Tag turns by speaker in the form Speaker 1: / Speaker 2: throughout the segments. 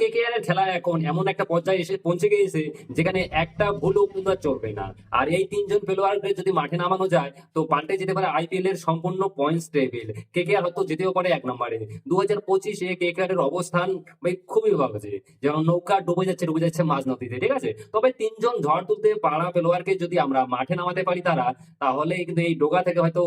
Speaker 1: KKR এর খেলা এখন এমন একটা পর্যায়ে এসে পৌঁছে গিয়েছে যেখানে একটা ভুলও কিন্তু আর চলবে না। আর এই তিনজন খেলোয়াড়কে যদি মাঠে নামানো যায় তো পাল্টে যেতে পারে আইপিএল এর সম্পূর্ণ পয়েন্টস টেবিল। কেকেআর হয়তো যেতেও পারে 1 নম্বরে। 2025-এ কেকেআর এর অবস্থান ভাই খুবই বাজে, যেমন নৌকা ডুবে যাচ্ছে মাঝ নদীতে, ঠিক আছে। তবে তিনজন ঝড় তুলতে পারা খেলোয়াড়কে যদি আমরা মাঠে নামাতে পারি তাহলে কিন্তু এই ডোগা থেকে হয়তো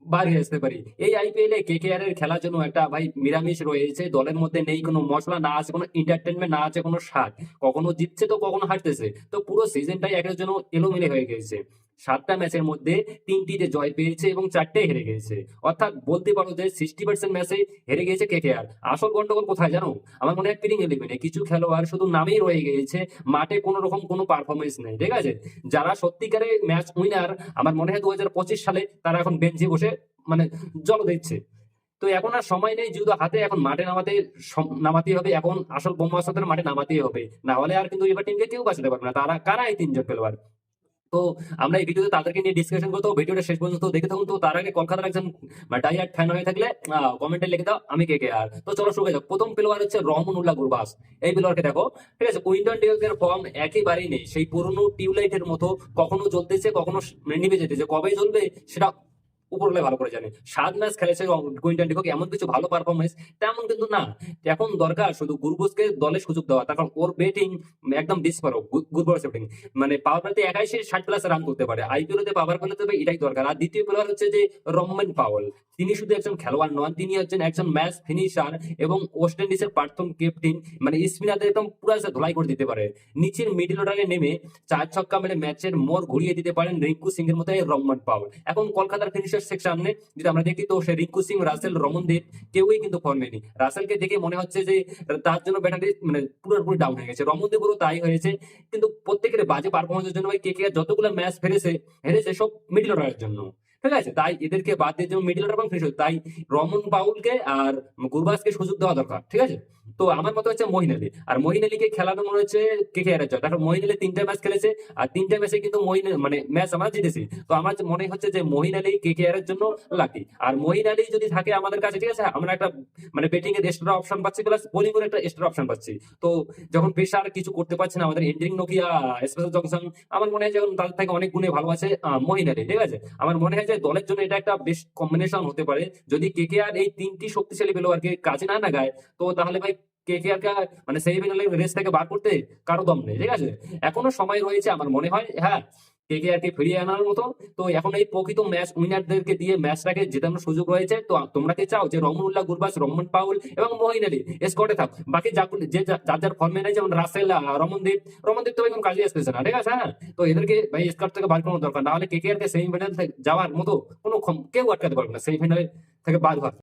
Speaker 1: বাড়ি আসতে পারি। এই আইপিএল এ কেকেআর এর খেলার জন্য একটা ভাই নিরামিষ রয়েছে, দলের মধ্যে নেই কোনো মশলা, না আছে কোনো এন্টারটেনমেন্ট, না আছে কোনো স্বাদ। কখনো জিতছে তো কখনো হারতেছে, তো পুরো সিজনটাই একের জন্য এলোমেলো হয়ে গেছে। 7টা ম্যাচের মধ্যে 3টিতে জয় পেয়েছে এবং 4টে হেরে গেছে। অর্থাৎ বলতে পারো যে 60% ম্যাচে হেরে গেছে কেকেআর। আসল গন্ডগোল কোথায় জানো? আমার মনে হয় প্লেইং ইলেভেনে কিছু খেলোয়াড় শুধু নামেই রয়ে গিয়েছে, মাঠে কোনো রকম কোনো পারফরমেন্স নেই, ঠিক আছে। যারা সত্যিকারে ম্যাচ উইনার, আমার মনে হয় 2025 সালে তারা এখন বেঞ্চে বসে মানে জল দিচ্ছে। তো এখন আর সময় নেই, যেহেতু হাতে এখন মাঠে নামাতেই হবে, এখন আসল ব্রহ্মাস্ত্র মাঠে নামাতেই হবে, না হলে আর কিন্তু এবার টিমকে কেউ বাঁচাতে পারবে না। তারা কারা এই তিনজন খেলোয়াড়? তো আমরা এই ভিডিওতে তাদেরকে নিয়ে ডিসকাশন করতে, ভিডিওটা শেষ পর্যন্ত দেখে থাকুন। তো তার আগে কলকাতার একজন ডাইহার্ড ফ্যান হয়ে থাকলে কমেন্টে লিখে দাও আমি কেকেআর। তো চলো শুরু করা যাক। প্রথম প্লেয়ার হচ্ছে রহমানুল্লাহ গুরবাজ। এই প্লেয়ারকে দেখো, ঠিক আছে, কুইন্টন ডিককের ফর্ম একেবারেই নেই, সেই পুরনো টিউবলাইটের মতো, কখনো জ্বলতেছে কখনো নিভে যেতেছে, কবে জ্বলবে সেটা উপরলে ভালো করে জানে। 7 ম্যাচ খেলেছে কুইন্টন ডিকক, এমন কিছু ভালো পারফরমেন্স তেমন কিন্তু না। এখন দরকার শুধু গুরবাজকে দলে সুযোগ দেওয়া, তার কারণ ওর ব্যাটিং একদম বিস্ফোরক। গুরবাজ ব্যাটিং মানে পাওয়ার প্লেতে একাই সে 60+ রান করতে পারে, আইপিএল তে পাওয়ার প্লেতে এটাই দরকার। আর দ্বিতীয় প্লেয়ার হচ্ছে যে রহমান পাওয়েল। তিনি শুধু একজন খেলোয়াড় নন, তিনি হচ্ছেন একজন ম্যাচ ফিনিশার এবং ওয়েস্ট ইন্ডিজের প্রাক্তন ক্যাপ্টেন। মানে স্পিনারদের একদম পুরো ধুলাই করে দিতে পারে। নিচের মিডল অর্ডারে নেমে 4 ছক্কা মেরে ম্যাচের মোড় ঘুরিয়ে দিতে পারেন রিঙ্কু সিং এর মতো এই রহমান পাওয়েল। এখন কলকাতার ফিনিশার সেকশনে যদি আমরা দেখি তো সে রিঙ্কু সিং, রাসেল, রমনদীপ কেউই কিন্তু ফর্মে নেই। রাসেলকে দেখে মনে হচ্ছে যে তার জন্য ব্যাটারি মানে পুরোপুরি ডাউন হয়ে গেছে, রমনদীপেরও তাই হয়েছে। কিন্তু প্রত্যেকের বাজে পারফরমেন্সের জন্য ভাই কেকেআর যতগুলো ম্যাচ হেরেছে সব মিডল অর্ডারের জন্য, ঠিক আছে। তাই এদেরকে বাদ দিয়ে যেমন মিডল অর্ডার এবং ফিনিশার, তাই রমন পাউলকে আর গুরবাজকে সুযোগ দেওয়া দরকার, ঠিক আছে। তো আমার মতে হচ্ছে মহিন আলী, আর মহিন আলীকে খেলানো মনে হচ্ছে কেকেআর এর জয়। দেখো মহিন আলী 3টে ম্যাচ খেলেছে, আর 3টে ম্যাচে কিন্তু মহিন মানে ম্যাচ আমরা জিতেছি। তো আমার মনে হচ্ছে যে মহিন আলী কেকেআর এর জন্য লাকি। আর মহিন আলী যদি থাকে আমাদের কাছে, ঠিক আছে, আমরা একটা মানে ব্যাটিং এর এক্সট্রা অপশন পাচ্ছি, প্লাস বোলিং এর একটা এক্সট্রা অপশন পাচ্ছি। তো যখন পেশার কিছু করতে পারছে না আমাদের এন্ড্রিং নোকিয়া, স্পেশাল জংশন, আমার মনে হয় যে তাদের থেকে অনেক গুণে ভালো আছে মহিন আলী, ঠিক আছে। আমার মনে হয় যে দলের জন্য এটা একটা বেস্ট কম্বিনেশন হতে পারে। যদি কেকেআর এই 3টি শক্তিশালী প্লেয়ারকে কাজে না লাগায় তো তাহলে ভাই কেকেআর কে মানে সেমিফাইনালের রেস থেকে বার করতে কারো দম নেই, ঠিক আছে। এখনো সময় রয়েছে আমার মনে হয়, হ্যাঁ, কেকেআর কে ফিরিয়ে আনার মতো। তো এখন এই প্রকৃত ম্যাচ উইনারদেরকে দিয়ে ম্যাচটাকে জেতানোর সুযোগ রয়েছে। তো তোমরা কি চাও যে রহমানুল্লাহ গুরবাজ, রহমান পাউল এবং মহিন আলী স্কোয়াডে থাক, বাকি যার যার ফর্মে নেই, যেমন রাসেল, রমনদীপ তো এখন কাজে আসতেছে না, ঠিক আছে, হ্যাঁ। তো এদেরকে ভাই স্কোয়াড থেকে বার করানো দরকার, না হলে কেকেআর কে সেমিফাইনাল যাওয়ার মতো কোনো কেউ আটকাতে পারবে না, সেমিফাইনালে থেকে বার হওয়ার।